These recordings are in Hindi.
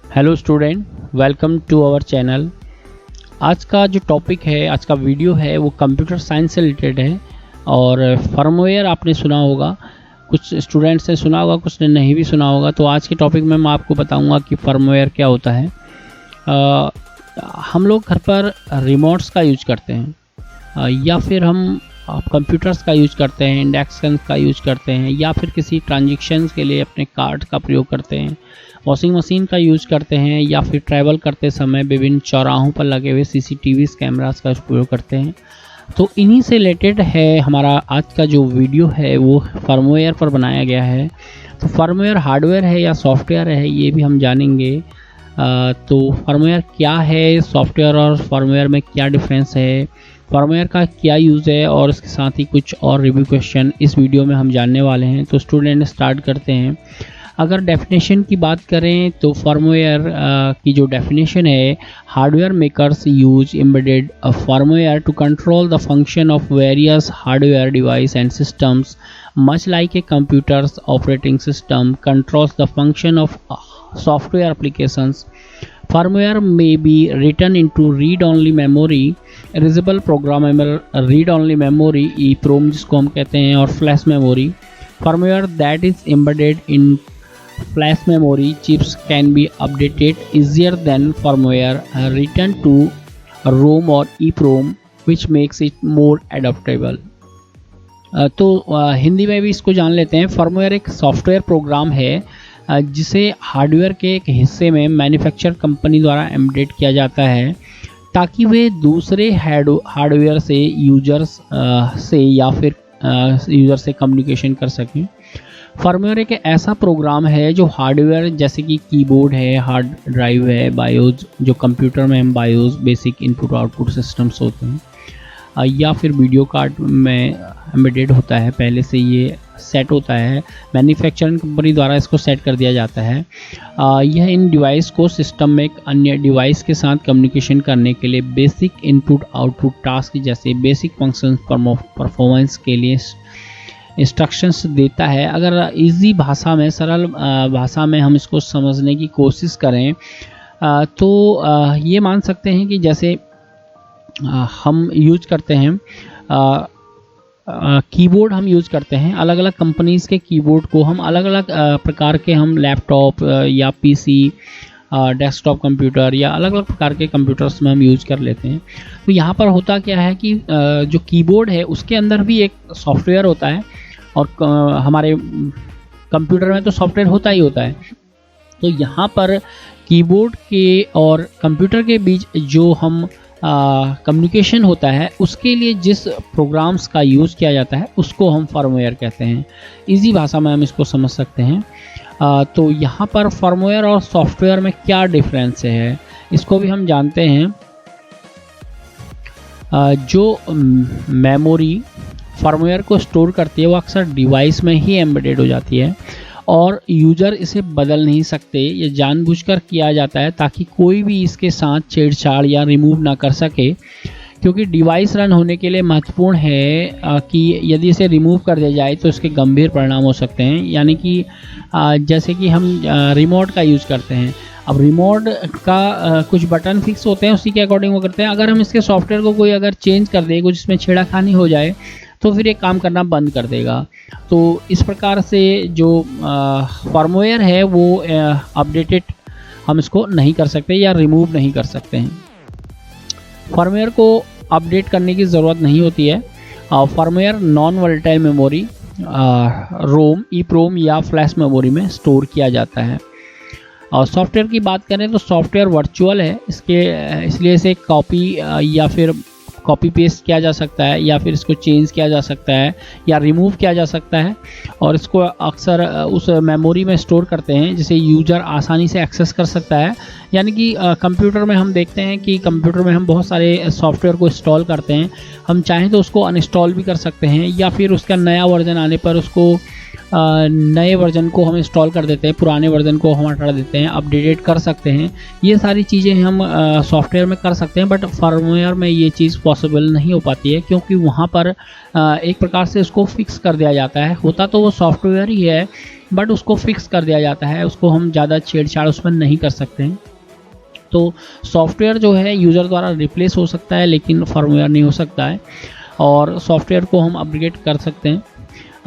Hello student, welcome to our channel. आज का जो टॉपिक है, आज का वीडियो है वो कंप्यूटर साइंस से रिलेटेड है। और फर्मवेयर आपने सुना होगा, कुछ स्टूडेंट्स ने सुना होगा, कुछ ने नहीं भी सुना होगा। तो आज के टॉपिक में मैं आपको बताऊंगा कि फर्मवेयर क्या होता है। हम लोग घर पर रिमोट्स का यूज करते हैं या फिर हम कंप्यूटर्स का यूज करते हैं, इंडक्शन का यूज करते हैं या फिर किसी ट्रांजेक्शन्स के लिए अपने कार्ड का प्रयोग करते हैं, वॉशिंग मशीन का यूज करते हैं या फिर ट्रैवल करते समय विभिन्न चौराहों पर लगे हुए सीसीटीवी कैमरास का प्रयोग करते हैं। तो इन्हीं से रिलेटेड है हमारा आज का जो वीडियो है, वो फर्मवेयर पर बनाया गया है। तो फर्मवेयर हार्डवेयर है या सॉफ्टवेयर है, ये भी हम जानेंगे। तो फर्मवेयर क्या है, सॉफ्टवेयर और फर्मवेयर में क्या डिफरेंस है, फर्मवेयर का क्या यूज़ है, और इसके साथ ही कुछ और रिव्यू क्वेश्चन इस वीडियो में हम जानने वाले हैं। तो स्टूडेंट स्टार्ट करते हैं। अगर डेफिनेशन की बात करें तो फर्मवेयर की जो डेफिनेशन है, hardware makers use embedded firmware to control the function of various hardware device and systems much like a computers operating system controls the function of software applications. Firmware may be written into read-only memory, erasable programmable read-only memory EEPROM जिसको हम कहते हैं, और flash memory. Firmware that is embedded in flash memory chips can be updated easier than firmware written to ROM or EEPROM, which makes it more adaptable. तो हिंदी में भी इसको जान लेते हैं। फर्मवेयर एक सॉफ्टवेयर प्रोग्राम है जिसे हार्डवेयर के एक हिस्से में मैन्युफैक्चर कंपनी द्वारा एम्बेड किया जाता है ताकि वे दूसरे हार्डवेयर से यूजर्स से या फिर यूज़र से कम्युनिकेशन कर सकें। फर्मवेयर एक ऐसा प्रोग्राम है जो हार्डवेयर जैसे कि कीबोर्ड है, हार्ड ड्राइव है, बायोस, जो कंप्यूटर में हम BIOS basic input output systems होते हैं, या फिर वीडियो कार्ड में एम्बेडेड होता है, पहले से ये सेट होता है, मैन्युफैक्चरिंग कंपनी द्वारा इसको सेट कर दिया जाता है। यह इन डिवाइस को सिस्टम में एक अन्य डिवाइस के साथ कम्युनिकेशन करने के लिए बेसिक इनपुट आउटपुट टास्क जैसे बेसिक फंक्शंस परफॉर्मेंस के लिए इंस्ट्रक्शंस देता है। अगर इजी भाषा में, सरल भाषा में हम इसको समझने की कोशिश करें तो ये मान सकते हैं कि जैसे हम यूज करते हैं कीबोर्ड, हम यूज़ करते हैं अलग अलग कंपनीज़ के कीबोर्ड को, हम अलग अलग प्रकार के हम लैपटॉप या पीसी, डेस्कटॉप कंप्यूटर या अलग अलग प्रकार के कंप्यूटर्स में हम यूज़ कर लेते हैं। तो यहाँ पर होता क्या है कि जो कीबोर्ड है उसके अंदर भी एक सॉफ्टवेयर होता है, और हमारे कंप्यूटर में तो सॉफ्टवेयर होता ही होता है। तो यहाँ पर कीबोर्ड के और कंप्यूटर के बीच जो हम कम्युनिकेशन होता है, उसके लिए जिस प्रोग्राम्स का यूज़ किया जाता है उसको हम फर्मवेयर कहते हैं। इजी भाषा में हम इसको समझ सकते हैं। तो यहाँ पर फर्मवेयर और सॉफ्टवेयर में क्या डिफरेंस है, इसको भी हम जानते हैं। जो मेमोरी फर्मवेयर को स्टोर करती है वो अक्सर डिवाइस में ही एम्बेडेड हो जाती है और यूज़र इसे बदल नहीं सकते। ये जानबूझकर किया जाता है ताकि कोई भी इसके साथ छेड़छाड़ या रिमूव ना कर सके, क्योंकि डिवाइस रन होने के लिए महत्वपूर्ण है कि यदि इसे रिमूव कर दिया जाए तो इसके गंभीर परिणाम हो सकते हैं। यानी कि जैसे कि हम रिमोट का यूज़ करते हैं, अब रिमोट का कुछ बटन फिक्स होते हैं, उसी के अकॉर्डिंग वो करते हैं। अगर हम इसके सॉफ्टवेयर को कोई अगर चेंज कर दे, कुछ इसमें छेड़खानी हो जाए तो फिर ये काम करना बंद कर देगा। तो इस प्रकार से जो फर्मवेयर है वो अपडेटेड हम इसको नहीं कर सकते या रिमूव नहीं कर सकते हैं। फर्मवेयर को अपडेट करने की ज़रूरत नहीं होती है। फर्मवेयर नॉन वोलेटाइल मेमोरी रोम, ईप्रोम या फ्लैश मेमोरी में स्टोर किया जाता है। और सॉफ्टवेयर की बात करें तो सॉफ्टवेयर वर्चुअल है, इसलिए इसे कॉपी या फिर कॉपी पेस्ट किया जा सकता है, या फिर इसको चेंज किया जा सकता है या रिमूव किया जा सकता है, और इसको अक्सर उस मेमोरी में स्टोर करते हैं जिसे यूज़र आसानी से एक्सेस कर सकता है। यानी कि कंप्यूटर में हम देखते हैं कि कंप्यूटर में हम बहुत सारे सॉफ्टवेयर को इंस्टॉल करते हैं, हम चाहें तो उसको अनइंस्टॉल भी कर सकते हैं या फिर उसका नया वर्जन आने पर उसको नए वर्जन को हम इंस्टॉल कर देते हैं, पुराने वर्जन को हम हटा देते हैं, अपडेटेड कर सकते हैं। ये सारी चीज़ें हम सॉफ्टवेयर में कर सकते हैं, बट फर्मवेयर में ये चीज़ पॉसिबल नहीं हो पाती है, क्योंकि वहाँ पर एक प्रकार से उसको फिक्स कर दिया जाता है। होता तो वो सॉफ्टवेयर ही है, बट उसको फिक्स कर दिया जाता है, उसको हम ज़्यादा छेड़छाड़ उसमें नहीं कर सकते हैं। तो सॉफ्टवेयर जो है यूज़र द्वारा रिप्लेस हो सकता है लेकिन फर्मवेयर नहीं हो सकता है, और सॉफ्टवेयर को हम अपग्रेड कर सकते हैं।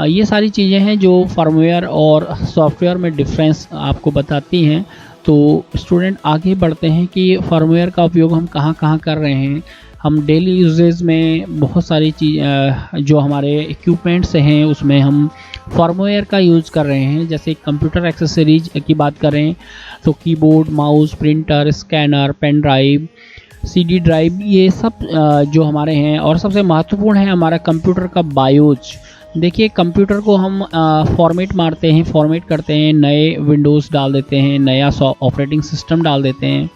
ये सारी चीज़ें हैं जो फर्मवेयर और सॉफ्टवेयर में डिफरेंस आपको बताती हैं। तो स्टूडेंट आगे बढ़ते हैं कि फर्मवेयर का उपयोग हम कहाँ कहाँ कर रहे हैं। हम डेली यूजेज में बहुत सारी चीज़ जो हमारे इक्विपमेंट्स हैं उसमें हम फर्मवेयर का यूज़ कर रहे हैं। जैसे कंप्यूटर एक्सेसरीज की बात करें तो keyboard, mouse, printer, scanner, pen drive, CD drive, ये सब जो हमारे हैं। और सबसे महत्वपूर्ण है हमारा कंप्यूटर का बायोज। देखिए कंप्यूटर को हम फॉर्मेट मारते हैं, फॉर्मेट करते हैं, नए विंडोज़ डाल देते हैं, नया ऑपरेटिंग सिस्टम डाल देते हैं,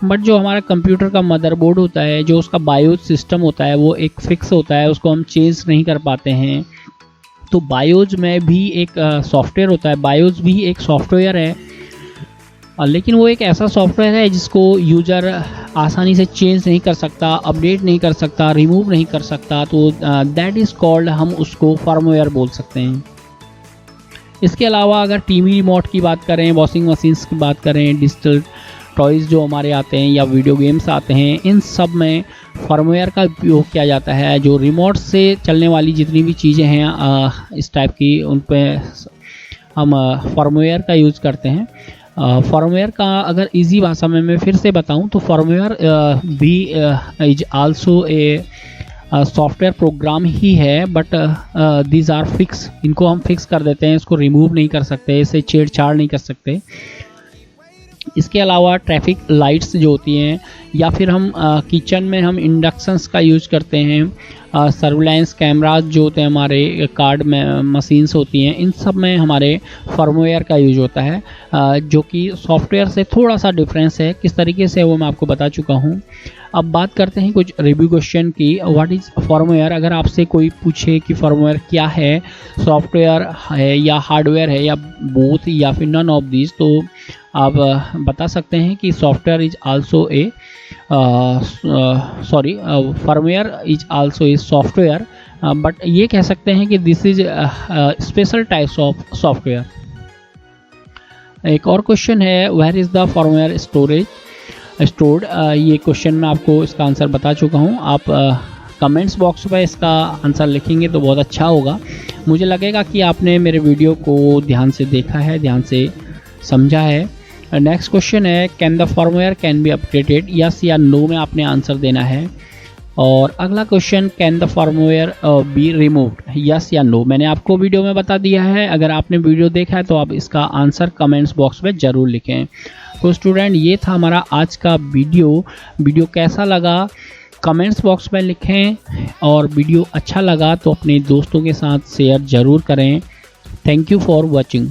बट जो हमारा कंप्यूटर का मदरबोर्ड होता है, जो उसका बायोज सिस्टम होता है, वो एक फिक्स होता है, उसको हम चेंज नहीं कर पाते हैं। तो बायोज में भी एक सॉफ्टवेयर होता है, बायोज भी एक सॉफ्टवेयर है, लेकिन वो एक ऐसा सॉफ्टवेयर है जिसको यूज़र आसानी से चेंज नहीं कर सकता, अपडेट नहीं कर सकता, रिमूव नहीं कर सकता। तो दैट इज़ कॉल्ड, हम उसको फर्मवेयर बोल सकते हैं। इसके अलावा अगर टीवी रिमोट की बात करें, वॉशिंग मशीन्स की बात करें, डिजिटल टॉयज़ जो हमारे आते हैं या वीडियो गेम्स आते हैं, इन सब में फर्मवेयर का उपयोग किया जाता है। जो रिमोट से चलने वाली जितनी भी चीज़ें हैं इस टाइप की, उन पर हम फर्मवेयर का यूज़ करते हैं। फर्मवेयर का अगर इजी भाषा में मैं फिर से बताऊं तो फर्मवेयर भी is also a software program ही है, बट दीज आर फिक्स। इनको हम फिक्स कर देते हैं, इसको रिमूव नहीं कर सकते, इसे छेड़छाड़ नहीं कर सकते। इसके अलावा ट्रैफिक लाइट्स जो होती हैं, या फिर हम किचन में हम इंडक्शंस का यूज करते हैं, सर्विलांस कैमराज जो होते हैं, हमारे कार्ड में मशीन्स होती हैं, इन सब में हमारे फर्मवेयर का यूज होता है, जो कि सॉफ्टवेयर से थोड़ा सा डिफरेंस है। किस तरीके से वो मैं आपको बता चुका हूँ। अब बात करते हैं कुछ रिव्यू क्वेश्चन की। What is firmware? अगर आपसे कोई पूछे कि फर्मवेयर क्या है, सॉफ्टवेयर है या हार्डवेयर है या बोथ या फिर नन ऑफ दिस, तो आप बता सकते हैं कि software is also a firmware is also a software, but ये कह सकते हैं कि this is special types of software. एक और क्वेश्चन है, where is the firmware stored? ये क्वेश्चन मैं आपको इसका आंसर बता चुका हूँ। आप कमेंट्स बॉक्स में इसका आंसर लिखेंगे तो बहुत अच्छा होगा। मुझे लगेगा कि आपने मेरे वीडियो को ध्यान से देखा है, ध्यान से समझा है। नेक्स्ट क्वेश्चन है, can the firmware can be updated? Yes या नो में आपने आंसर देना है। और अगला question, can the firmware be removed? Yes या नो? मैंने आपको वीडियो में बता दिया है। अगर आपने वीडियो देखा है तो आप इसका आंसर कमेंट्स बॉक्स में ज़रूर लिखें। तो स्टूडेंट, ये था हमारा आज का वीडियो कैसा लगा कमेंट्स बॉक्स में लिखें, और वीडियो अच्छा लगा तो अपने दोस्तों के साथ शेयर ज़रूर करें। Thank you for watching.